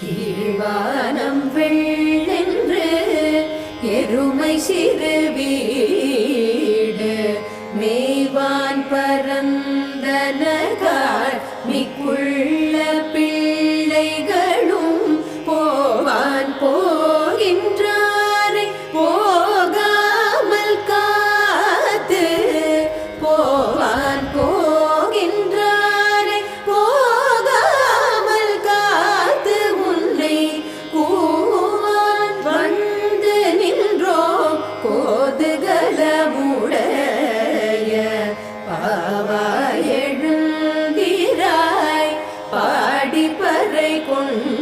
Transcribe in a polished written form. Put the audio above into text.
கீழ்வானம் வெள்ளென்று எருமை சிறு வீடு மேய்வான் பரந்தனகார் மிக்குள்ள பிள்ளைகளும் போவான் போகின்றாரை போகாமல் காத்து போவான் போகின்றாரை போகாமல் காத்து உன்னை கூவான் வந்து நின்றோம் கோதுகலமுடைய பாவாய் எழுந்திராய் பாடி பறை கொண்டு